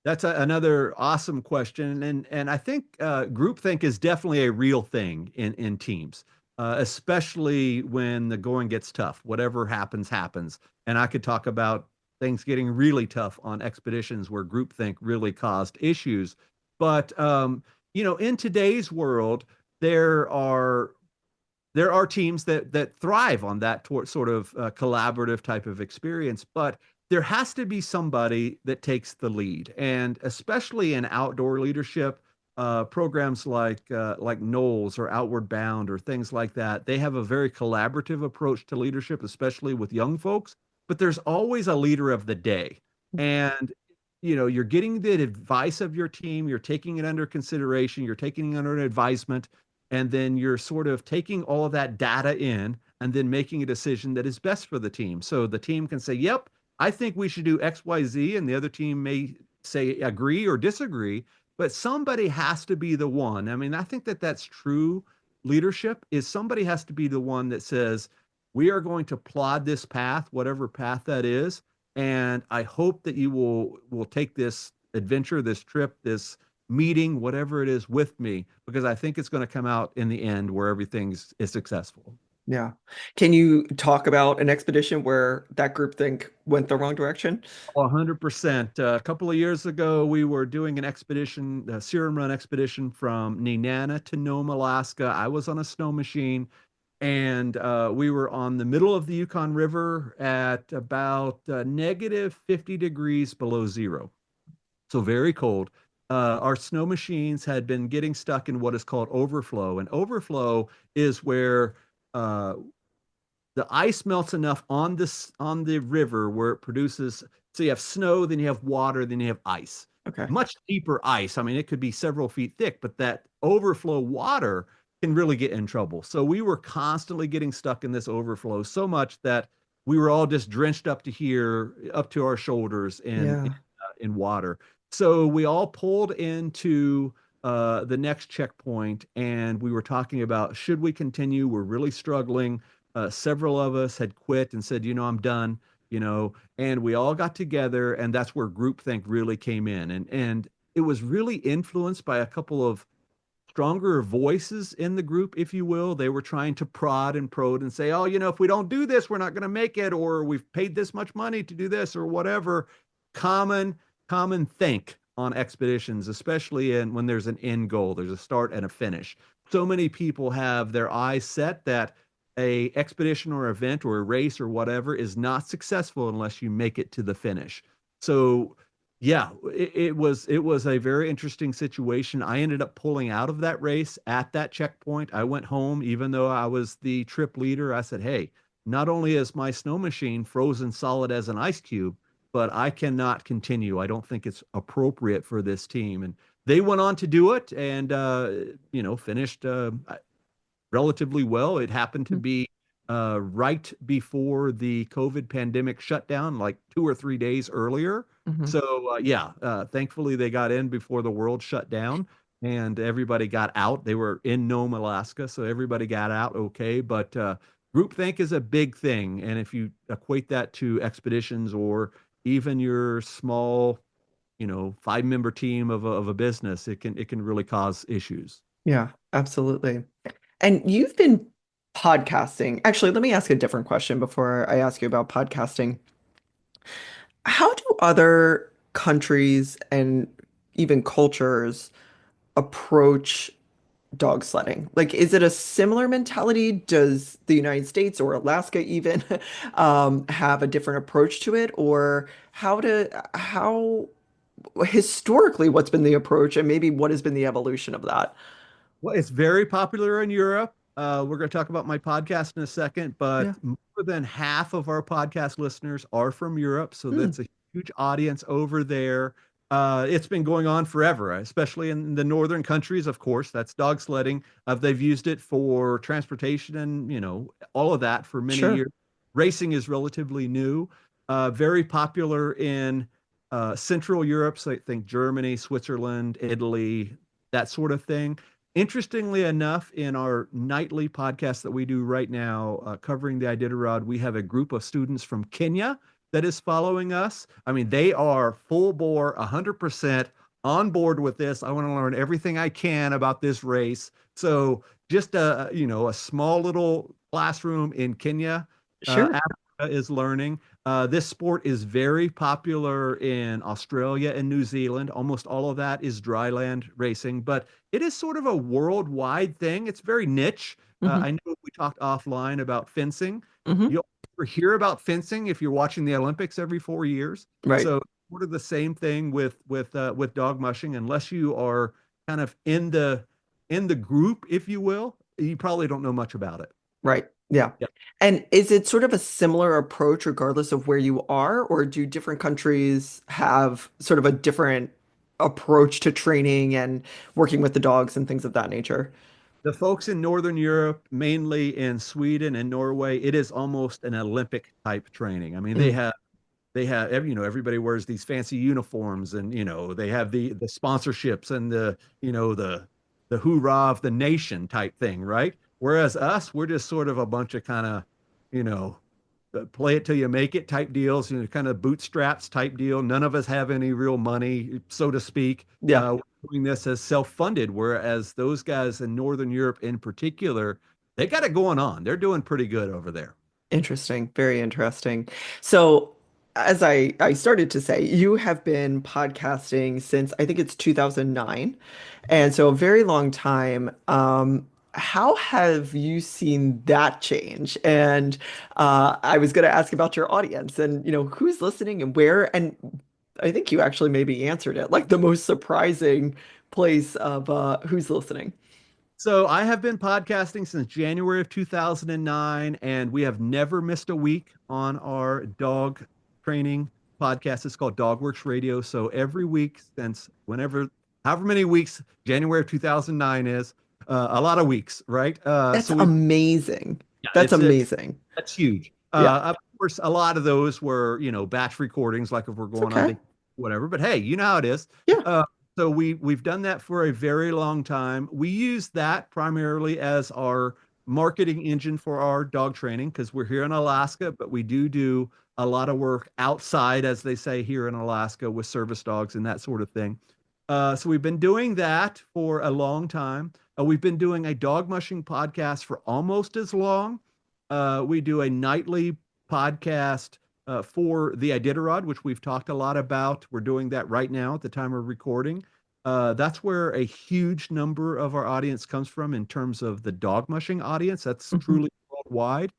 B: That's another awesome question, and I think groupthink is definitely a real thing in teams, especially when the going gets tough. Whatever happens, happens. And I could talk about things getting really tough on expeditions where groupthink really caused issues. But in today's world, there are there are teams that thrive on that sort of collaborative type of experience, but there has to be somebody that takes the lead, and especially in outdoor leadership, programs like Knowles or Outward Bound or things like that, they have a very collaborative approach to leadership, especially with young folks. But there's always a leader of the day, and you're getting the advice of your team, you're taking it under consideration, you're taking it under advisement, and then you're sort of taking all of that data in and then making a decision that is best for the team. So the team can say, yep, I think we should do XYZ, and the other team may say agree or disagree, but somebody has to be the one. I mean, I think that that's true leadership, is somebody has to be the one that says, we are going to plod this path, whatever path that is, and I hope that you will take this adventure, this trip, this meeting, whatever it is, with me, because I think it's going to come out in the end where everything's is successful.
A: Yeah. Can you talk about an expedition where that group think went the wrong direction?
B: 100%. A couple of years ago, we were doing an expedition, a serum run expedition from Nenana to Nome, Alaska. I was on a snow machine, and we were on the middle of the Yukon River at about negative 50 degrees below zero. So very cold. Our snow machines had been getting stuck in what is called overflow, and overflow is where uh, the ice melts enough on this on the river where it produces. So you have snow, then you have water, then you have ice.
A: Okay.
B: Much deeper ice. I mean, it could be several feet thick, but that overflow water can really get in trouble. So we were constantly getting stuck in this overflow so much that we were all just drenched up to here, up to our shoulders
A: Yeah.
B: in water. So we all pulled into the next checkpoint, and we were talking about should we continue? We're really struggling. Several of us had quit and said, I'm done, and we all got together, and that's where groupthink really came in. And it was really influenced by a couple of stronger voices in the group, if you will. They were trying to prod and prod and say, oh, if we don't do this, we're not going to make it, or we've paid this much money to do this, or whatever. Common, common think on expeditions, especially when there's an end goal, there's a start and a finish. So many people have their eyes set that a expedition or event or a race or whatever is not successful unless you make it to the finish. So yeah, it was a very interesting situation. I ended up pulling out of that race at that checkpoint. I went home, even though I was the trip leader. I said, "Hey, not only is my snow machine frozen solid as an ice cube, but I cannot continue. I don't think it's appropriate for this team." And they went on to do it, and finished relatively well. It happened to be right before the COVID pandemic shutdown, like 2 or 3 days earlier.
A: Mm-hmm.
B: So yeah, thankfully they got in before the world shut down and everybody got out. They were in Nome, Alaska, so everybody got out okay. But groupthink is a big thing, and if you equate that to expeditions or even your small, 5-member team of a business, it can really cause issues.
A: Yeah, absolutely. And you've been podcasting. Actually, let me ask a different question before I ask you about podcasting. How do other countries and even cultures approach dog sledding? Like, is it a similar mentality? Does the United States or Alaska even have a different approach to it? Or how historically, what's been the approach and maybe what has been the evolution of that?
B: Well, it's very popular in Europe. We're going to talk about my podcast in a second,
A: Yeah.
B: but more than half of our podcast listeners are from Europe. So
A: Hmm.
B: that's a huge audience over there. It's been going on forever, especially in the northern countries, of course. That's dog sledding. They've used it for transportation and, all of that for many
A: Sure.
B: years. Racing is relatively new, very popular in Central Europe. So I think Germany, Switzerland, Italy, that sort of thing. Interestingly enough, in our nightly podcast that we do right now, covering the Iditarod, we have a group of students from Kenya that is following us. I mean, they are full bore, 100% on board with this. I want to learn everything I can about this race. So just a small little classroom in Kenya,
A: Sure.
B: Africa is learning. This sport is very popular in Australia and New Zealand. Almost all of that is dryland racing, but it is sort of a worldwide thing. It's very niche.
A: Hmm.
B: I know we talked offline about fencing.
A: Hmm.
B: You'll hear about fencing if you're watching the Olympics every 4 years.
A: Right.
B: So sort of the same thing with dog mushing. Unless you are kind of in the group, if you will, you probably don't know much about it.
A: Right. Yeah.
B: Yeah.
A: And is it sort of a similar approach regardless of where you are, or do different countries have sort of a different approach to training and working with the dogs and things of that nature?
B: The folks in Northern Europe, mainly in Sweden and Norway, it is almost an Olympic type training. I mean, they
A: Mm.
B: have everybody wears these fancy uniforms, and they have the sponsorships and the hoorah of the nation type thing, right? Whereas us, we're just sort of a bunch of kind of you know play it till you make it type deals, kind of bootstraps type deal. None of us have any real money, so to speak.
A: Yeah.
B: We're doing this as self-funded, whereas those guys in Northern Europe in particular, they got it going on. They're doing pretty good over there.
A: Interesting, very interesting. So, as I started to say, you have been podcasting since I think it's 2009, and so a very long time. How have you seen that change? And I was going to ask about your audience and who's listening and where. And I think you actually maybe answered it, like the most surprising place of who's listening.
B: So I have been podcasting since January of 2009, and we have never missed a week on our dog training podcast. It's called Dogworks Radio. So every week since whenever, however many weeks January of 2009 is, a lot of weeks, right?
A: That's
B: So we,
A: amazing.
B: yeah,
A: That's amazing.
B: that's huge.
A: Yeah,
B: Of course, a lot of those were, batch recordings, like if we're
A: it's
B: going on
A: okay.
B: vacation, whatever. But hey, you know how it is.
A: Yeah.
B: Uh, so we've done that for a very long time. We use that primarily as our marketing engine for our dog training because we're here in Alaska, but we do a lot of work outside, as they say here in Alaska, with service dogs and that sort of thing. So we've been doing that for a long time. We've been doing a dog mushing podcast for almost as long. We do a nightly podcast for the Iditarod, which we've talked a lot about. We're doing that right now at the time of recording. That's where a huge number of our audience comes from in terms of the dog mushing audience. That's
A: Mhm.
B: truly worldwide.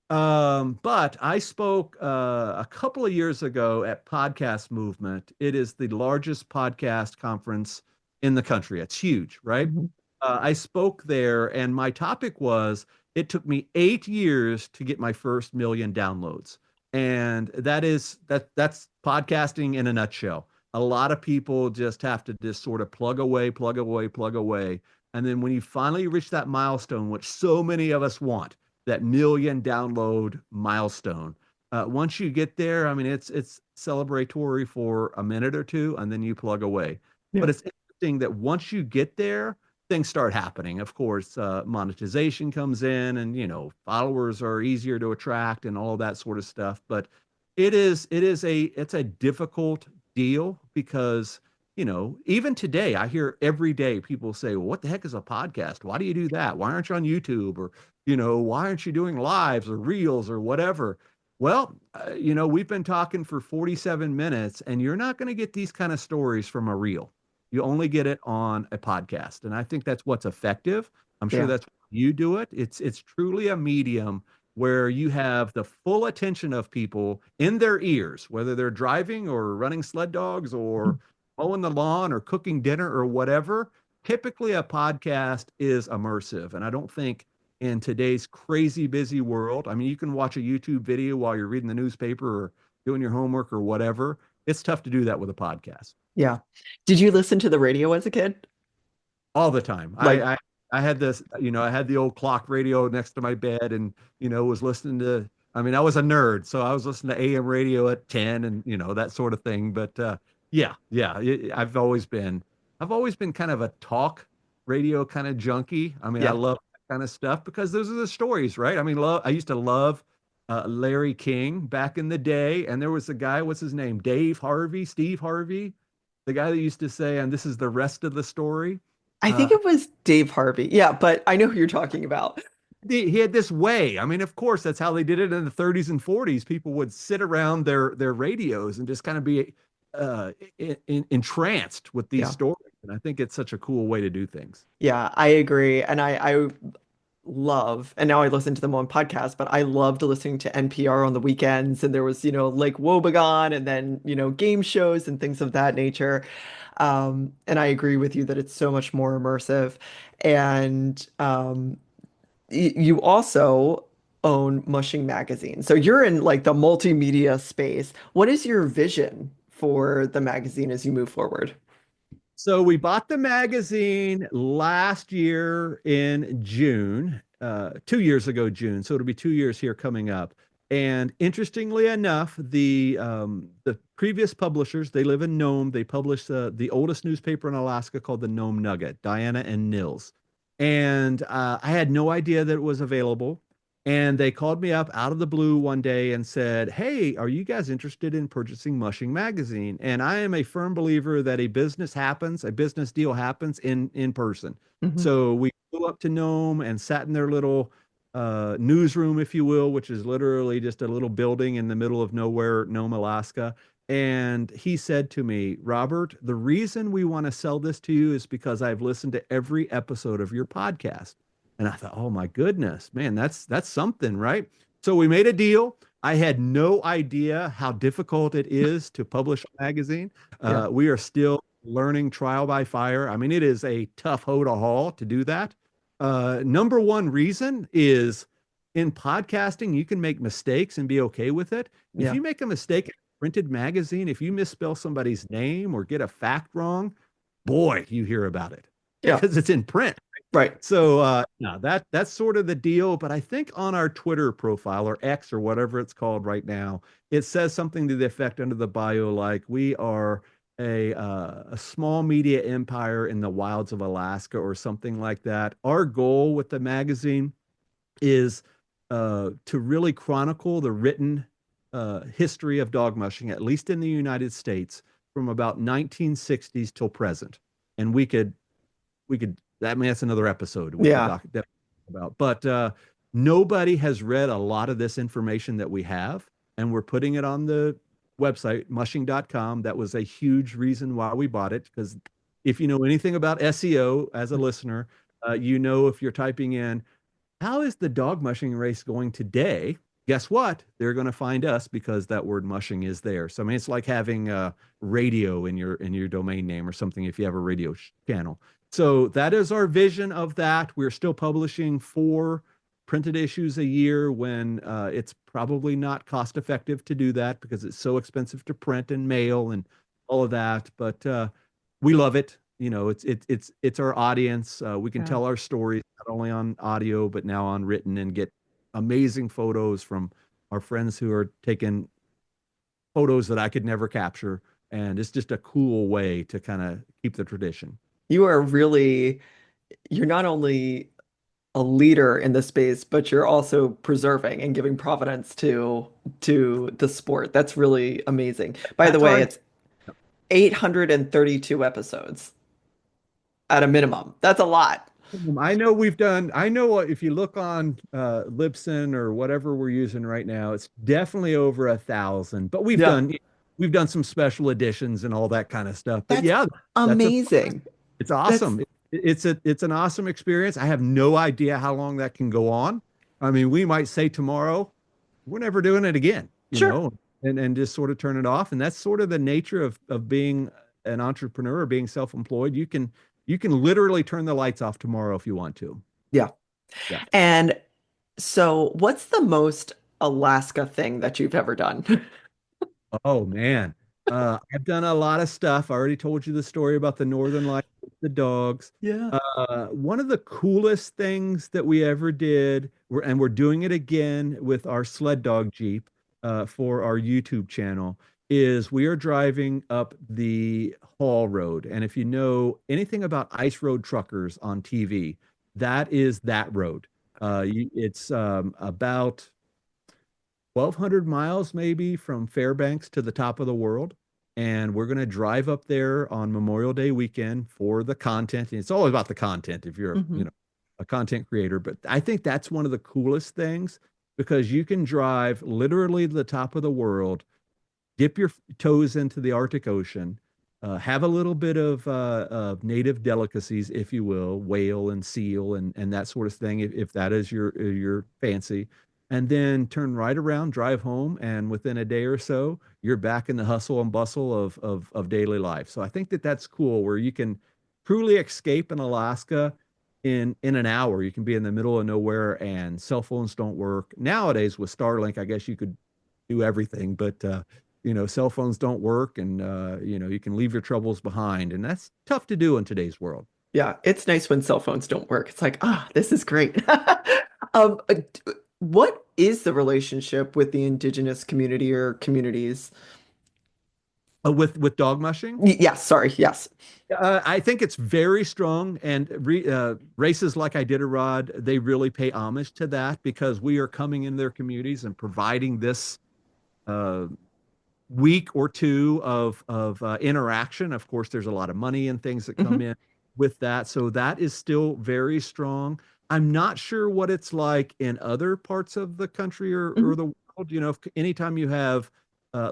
B: But I spoke a couple of years ago at Podcast Movement. It is the largest podcast conference in the country. It's huge, right?
A: Mhm.
B: I spoke there, and my topic was it took me 8 years to get my first million downloads. And that's podcasting in a nutshell. A lot of people just have to just sort of plug away, plug away, plug away. And then when you finally reach that milestone, which so many of us want, that million download milestone. Once you get there, I mean, it's celebratory for a minute or two, and then you plug away.
A: Yeah.
B: But it's interesting that once you get there, things start happening. Of course, monetization comes in, and followers are easier to attract, and all of that sort of stuff. But it's a difficult deal because even today, I hear every day people say, well, what the heck is a podcast? Why do you do that? Why aren't you on YouTube? Or why aren't you doing lives or reels or whatever? Well, we've been talking for 47 minutes, and you're not going to get these kind of stories from a reel. You only get it on a podcast. And I think that's what's effective. I'm sure
A: Yeah.
B: that's why you do it. It's truly a medium where you have the full attention of people in their ears, whether they're driving or running sled dogs or mowing the lawn or cooking dinner or whatever. Typically, a podcast is immersive. And I don't think in today's crazy busy world, I mean, you can watch a YouTube video while you're reading the newspaper or doing your homework or whatever. It's tough to do that with a podcast
A: Yeah. Did you listen to the radio as a kid?
B: all the time.
A: Like,
B: I had this, I had the old clock radio next to my bed and, was listening to, I mean, I was a nerd, so I was listening to AM radio at 10 and, that sort of thing. But yeah, I've always been kind of a talk radio kind of junkie. I mean, I
A: yeah.
B: love that kind of stuff because those are the stories, right? I mean, I used to love Larry King back in the day. And there was a guy, what's his name? Steve Harvey, the guy that used to say, and this is the rest of the story.
A: I think
B: Uh,
A: it was Dave Harvey. Yeah, but I know who you're talking about.
B: he had this way. I mean, of course, that's how they did it in the 30s and 40s. People would sit around their radios and just kind of be entranced with these
A: Yeah.
B: stories. And I think it's such a cool way to do things.
A: Yeah, I agree. And I love, and now I listen to them on podcasts, but I loved listening to NPR on the weekends. And there was, Lake Wobegon and then, game shows and things of that nature. And I agree with you that it's so much more immersive. And you also own Mushing magazine. So you're in like the multimedia space. What is your vision for the magazine as you move forward?
B: So we bought the magazine last year in June, 2 years ago, June. So it'll be 2 years here coming up. And interestingly enough, the previous publishers, they live in Nome. They publish the oldest newspaper in Alaska called the Nome Nugget, Diana and Nils. And I had no idea that it was available. And they called me up out of the blue one day and said, hey, are you guys interested in purchasing Mushing Magazine? And I am a firm believer that a business deal happens in person.
A: Hmm.
B: So we flew up to Nome and sat in their little newsroom, if you will, which is literally just a little building in the middle of nowhere, Nome, Alaska. And he said to me, Robert, the reason we want to sell this to you is because I've listened to every episode of your podcast. And I thought, oh my goodness, man, that's something, right? So we made a deal. I had no idea how difficult it is to publish a magazine.
A: Yeah.
B: We are still learning trial by fire. I mean, it is a tough hoe to haul to do that. Number one reason is in podcasting, you can make mistakes and be okay with it. If
A: Yeah.
B: you make a mistake in a printed magazine, if you misspell somebody's name or get a fact wrong, boy, you hear about it
A: Yeah.
B: because it's in print.
A: Right.
B: So no, that's sort of the deal. But I think on our Twitter profile or X or whatever it's called right now, it says something to the effect under the bio like we are a small media empire in the wilds of Alaska or something like that. Our goal with the magazine is to really chronicle the written history of dog mushing, at least in the United States, from about 1960s till present. And we could I mean that's another episode we could
A: Yeah.
B: talk about. But nobody has read a lot of this information that we have, and we're putting it on the website, mushing.com. That was a huge reason why we bought it, because if you know anything about SEO as a listener, you know if you're typing in how is the dog mushing race going today? Guess what? They're going to find us because that word mushing is there. So I mean, it's like having radio in your domain name or something if you have a radio channel. So that is our vision of that. We're still publishing 4 printed issues a year when it's probably not cost effective to do that because it's so expensive to print and mail and all of that. But we love it. You know, it's our audience. We can
A: Yeah.
B: tell our stories not only on audio but now on written and get amazing photos from our friends who are taking photos that I could never capture. And it's just a cool way to kind of keep the tradition.
A: You are really, you're not only a leader in the space, but you're also preserving and giving provenance to the sport. That's really amazing. By the
B: That's
A: way,
B: our
A: it's 832 episodes at a minimum. That's a lot.
B: I know we've done, I know if you look on Libsyn or whatever we're using right now, it's definitely over 1,000, but
A: Yeah.
B: we've done some special editions and all that kind of stuff. But
A: That's
B: yeah, that's a,
A: amazing.
B: it's
A: That's
B: awesome. It's an awesome experience. I have no idea how long that can go on. I mean, we might say tomorrow, we're never doing it again, you
A: sure.
B: know, and just sort of turn it off. And that's sort of the nature of being an entrepreneur or being self-employed. You can literally turn the lights off tomorrow if you want to.
A: Yeah.
B: Yeah.
A: And so what's the most Alaska thing that you've ever done?
B: Oh man. I've done a lot of stuff. I already told you the story about the Northern Lights, the dogs.
A: Yeah.
B: One of the coolest things that we ever did, and we're doing it again with our sled dog Jeep for our YouTube channel, is we are driving up the Hall Road. And if you know anything about ice road truckers on TV, that is that road. It's about 1,200 miles maybe from Fairbanks to the top of the world. And we're going to drive up there on Memorial Day weekend for the content. And it's all about the content if you're,
A: Hmm.
B: a content creator. But I think that's one of the coolest things because you can drive literally to the top of the world, dip your toes into the Arctic Ocean, have a little bit of native delicacies, if you will, whale and seal and that sort of thing, if that is your fancy, and then turn right around, drive home, and within a day or so, you're back in the hustle and bustle of daily life. So I think that that's cool, where you can truly escape in Alaska in an hour. You can be in the middle of nowhere, and cell phones don't work nowadays. With Starlink, I guess you could do everything, but cell phones don't work, and you can leave your troubles behind, and that's tough to do in today's world.
A: Yeah, it's nice when cell phones don't work. It's like, this is great. What is the relationship with the indigenous community or communities?
B: With dog mushing,
A: Yes, sorry, yes.
B: I think it's very strong, and races like Iditarod, they really pay homage to that because we are coming in their communities and providing this uh, week or two of interaction. Of course, there's a lot of money and things that come
A: Hmm.
B: in with that, so that is still very strong. I'm not sure what it's like in other parts of the country or
A: Hmm.
B: the world. You know, if, anytime you have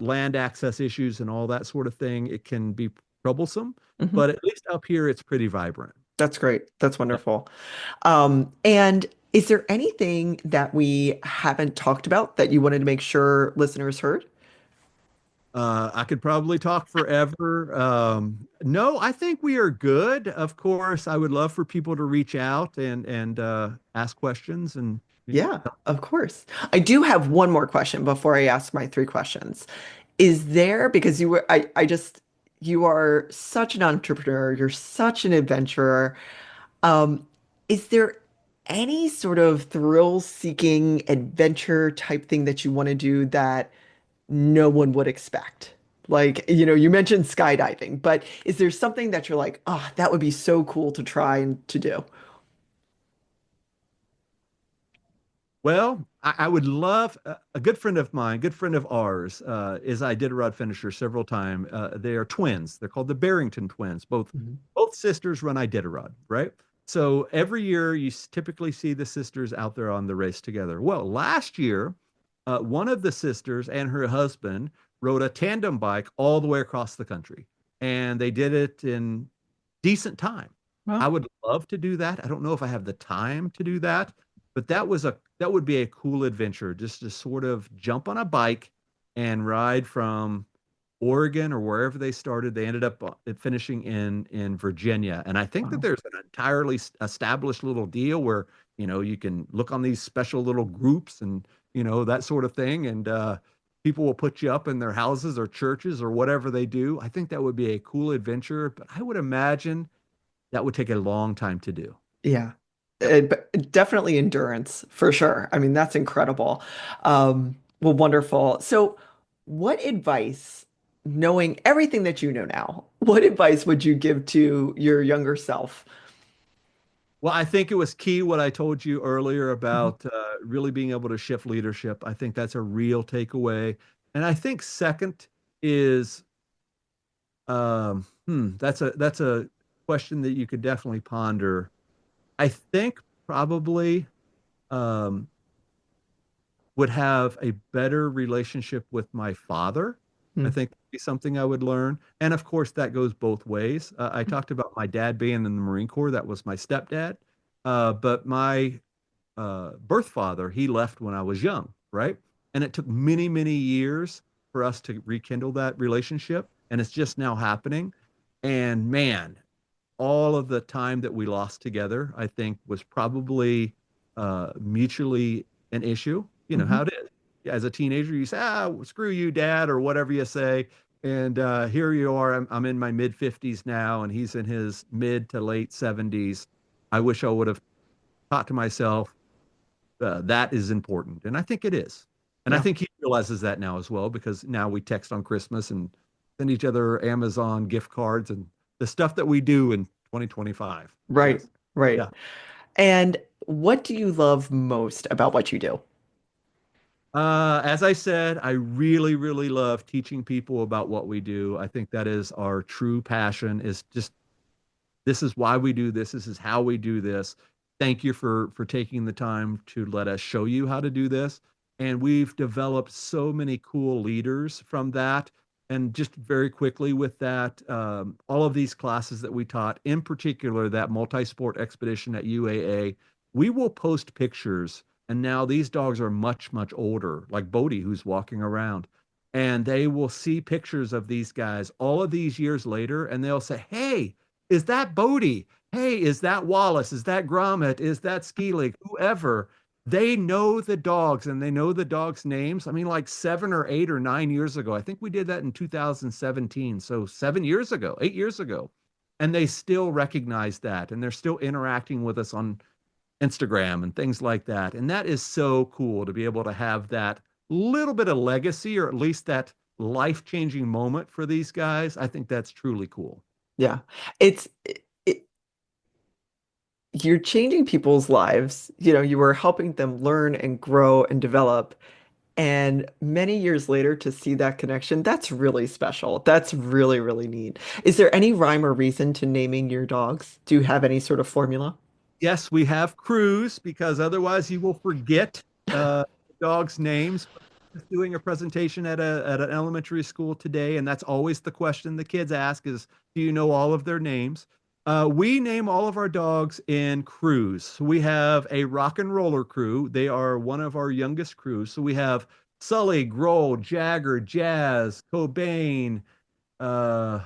B: land access issues and all that sort of thing, it can be troublesome.
A: Hmm.
B: But at least up here, it's pretty vibrant.
A: That's great. That's wonderful. And is there anything that we haven't talked about that you wanted to make sure listeners heard?
B: I could probably talk forever. No, I think we are good. Of course, I would love for people to reach out and ask questions and
A: Yeah, of course. I do have one more question before I ask my three questions. Is there, because you are such an entrepreneur, you're such an adventurer. Um, is there any sort of thrill-seeking adventure type thing that you want to do that no one would expect? Like, you mentioned skydiving, but is there something that you're like, oh, that would be so cool to try and to do?
B: Well, I would love a good friend of mine, good friend of ours, is I did a rod finisher several times. They are twins. They're called the Barrington twins.
A: Mhm.
B: Both sisters run Iditarod, right? So every year you typically see the sisters out there on the race together. Well, last year, one of the sisters and her husband rode a tandem bike all the way across the country, and they did it in decent time. I
A: Well,
B: would love to do that. I don't know if I have the time to do that, but that would be a cool adventure just to sort of jump on a bike and ride from Oregon or wherever they started. They ended up finishing in Virginia, and I think that
A: wow.
B: there's an entirely established little deal where you can look on these special little groups and that sort of thing, and people will put you up in their houses or churches or whatever they do. I think that would be a cool adventure, but I would imagine that would take a long time to do.
A: Yeah.
B: Yep.
A: But definitely endurance for sure. I mean, that's incredible. Well, wonderful. So, what advice, knowing everything that you know now, what advice would you give to your younger self?
B: Well, I think it was key what I told you earlier
A: Mhm.
B: about really being able to shift leadership. I think that's a real takeaway. And I think second is that's a question that you could definitely ponder. I think probably um, would have a better relationship with my father. I
A: Mm.
B: think would be something I would learn. And of course, that goes both ways. I talked about my dad being in the Marine Corps. That was my stepdad. But my birth father, he left when I was young, right? And it took many, many years for us to rekindle that relationship. And it's just now happening. And man, all of the time that we lost together, I think was probably mutually an issue. You know
A: Mhm.
B: how it is. As a teenager, you say, screw you, dad, or whatever you say. And here you are. I'm in my mid 50s now, and he's in his mid to late 70s. I wish I would have thought to myself, that is important. And I think it is. And I
A: Yeah.
B: think he realizes that now as well, because now we text on Christmas and send each other Amazon gift cards and the stuff that we do in 2025.
A: Right.
B: Yes.
A: Right.
B: Yeah.
A: And what do you love most about what you do?
B: As I said, I really, really love teaching people about what we do. I think that is our true passion, is just this is why we do this. This is how we do this. Thank you for taking the time to let us show you how to do this. And we've developed so many cool leaders from that. And just very quickly with that, all of these classes that we taught, in particular that multi-sport expedition at UAA, we will post pictures. And now these dogs are much, much older, like Bodie, who's walking around. And they will see pictures of these guys all of these years later, and they'll say, "Hey, is that Bodie? Hey, is that Wallace? Is that Gromit? Is that Skeelig? Whoever." They know the dogs and they know the dogs' names. I mean, like 7 or 8 or 9 years ago. I think we did that in 2017. So 7 years ago, 8 years ago. And they still recognize that. And they're still interacting with us on Instagram and things like that. And that is so cool to be able to have that little bit of legacy, or at least that life-changing moment for these guys. I think that's truly cool.
A: Yeah. It's it, you're changing people's lives. You are helping them learn and grow and develop. And many years later to see that connection, that's really special. That's really, really neat. Is there any rhyme or reason to naming your dogs? Do you have any sort of formula?
B: Yes, we have crews because otherwise you will forget dogs' names. Just doing a presentation at an elementary school today, and that's always the question the kids ask is, do you know all of their names? We name all of our dogs in crews. So we have a rock and roller crew. They are one of our youngest crews. So we have Sully, Grohl, Jagger, Jazz, Cobain, uh,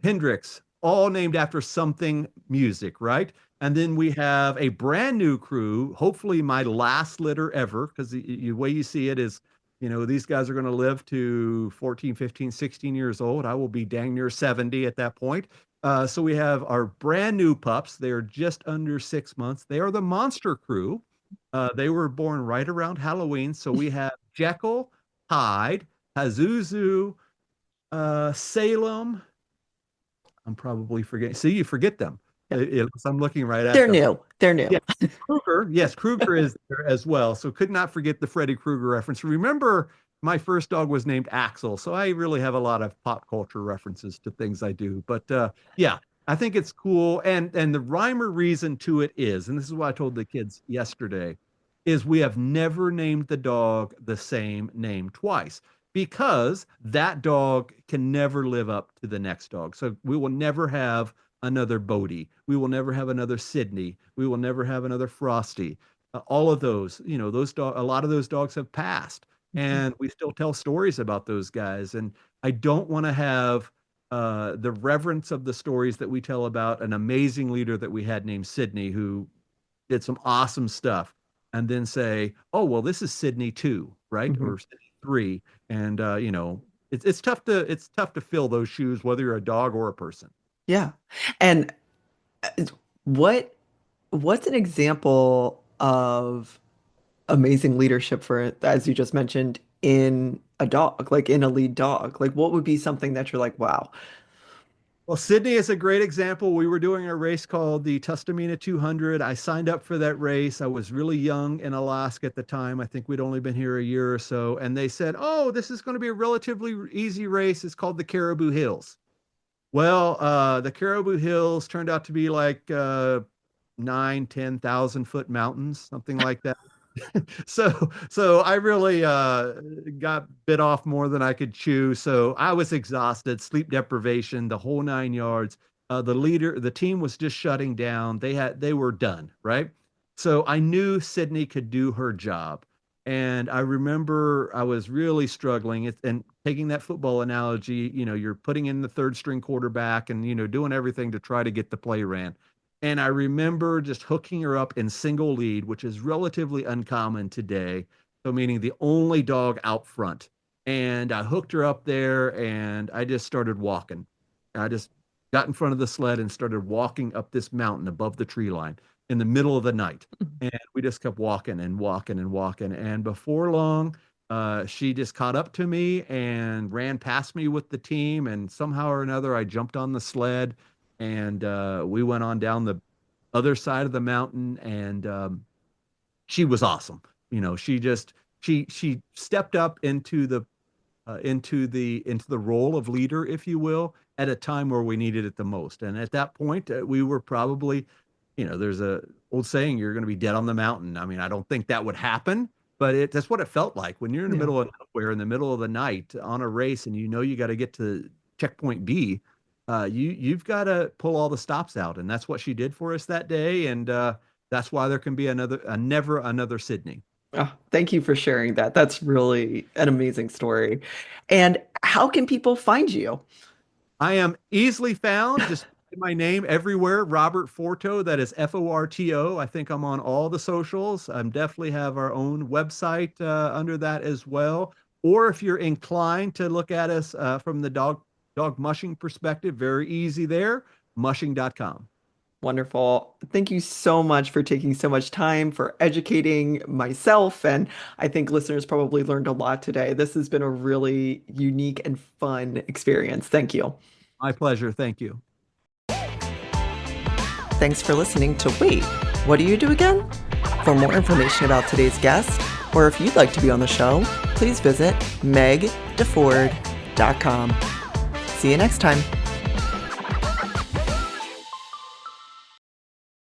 B: Hendrix, all named after something music, right? And then we have a brand new crew, hopefully my last litter ever, because the way you see it is, these guys are going to live to 14, 15, 16 years old. I will be dang near 70 at that point. So we have our brand new pups. They are just under 6 months. They are the monster crew. They were born right around Halloween. So we have Jekyll, Hyde, Pazuzu, Salem. I'm probably forgetting. See, you forget them.
A: Yeah.
B: I'm looking right at
A: They're
B: them.
A: new. They're new.
B: Yeah, Kruger. Yes, Kruger is there as well. So could not forget the Freddy Krueger reference. Remember, my first dog was named Axel, so I really have a lot of pop culture references to things I do. But yeah, I think it's cool. And the rhyme or reason to it is, and this is what I told the kids yesterday, is we have never named the dog the same name twice because that dog can never live up to the next dog. So we will never have another Bodie. We will never have another Sydney. We will never have another Frosty. All of those, a lot of those dogs have passed,
A: Mhm.
B: and we still tell stories about those guys. And I don't want to have the reverence of the stories that we tell about an amazing leader that we had named Sydney, who did some awesome stuff, and then say, "Oh, well, this is Sydney 2, right?
A: Mhm.
B: Or Sydney 3." And it's tough to fill those shoes, whether you're a dog or a person.
A: Yeah. And uh, what what's an example of amazing leadership for, as you just mentioned, in a dog, like in a lead dog? Like what would be something that you're like, wow.
B: Well, Sydney is a great example. We were doing a race called the Tustamina 200. I signed up for that race. I was really young in Alaska at the time. I think we'd only been here a year or so. And they said, "Oh, this is going to be a relatively easy race. It's called the Caribou Hills." Well, the Caribou Hills turned out to be like 10,000 foot mountains, something like that. So I really got bit off more than I could chew. So I was exhausted, sleep deprivation, the whole 9 yards. The team was just shutting down. They were done, right? So I knew Sydney could do her job. And I remember I was really struggling. And taking that football analogy, you're putting in the third string quarterback and, doing everything to try to get the play ran. And I remember just hooking her up in single lead, which is relatively uncommon today. So, meaning the only dog out front. And I hooked her up there and I just started walking. I just got in front of the sled and started walking up this mountain above the tree line in the middle of the night. And we just kept walking and walking and walking. And before long, she just caught up to me and ran past me with the team. And somehow or another, I jumped on the sled and we went on down the other side of the mountain. And she was awesome. She stepped up into the role of leader, if you will, at a time where we needed it the most. And at that point, we were probably, there's a old saying, you're going to be dead on the mountain. I mean, I don't think that would happen, but that's what it felt like when you're in the
A: Yeah.
B: middle of nowhere, in the middle of the night on a race, and you got to get to checkpoint B. You've got to pull all the stops out, and that's what she did for us that day. And that's why there can be never another Sydney.
A: Oh, thank you for sharing that. That's really an amazing story. And how can people find you?
B: I am easily found. Just my name everywhere, Robert Forto. That is Forto. I think I'm on all the socials. Definitely have our own website under that as well. Or if you're inclined to look at us from the dog mushing perspective, very easy there. Mushing.com.
A: Wonderful. Thank you so much for taking so much time for educating myself. And I think listeners probably learned a lot today. This has been a really unique and fun experience. Thank you.
B: My pleasure. Thank you.
A: Thanks for listening to Wait, What Do You Do Again? For more information about today's guest, or if you'd like to be on the show, please visit megdeford.com. See you next time.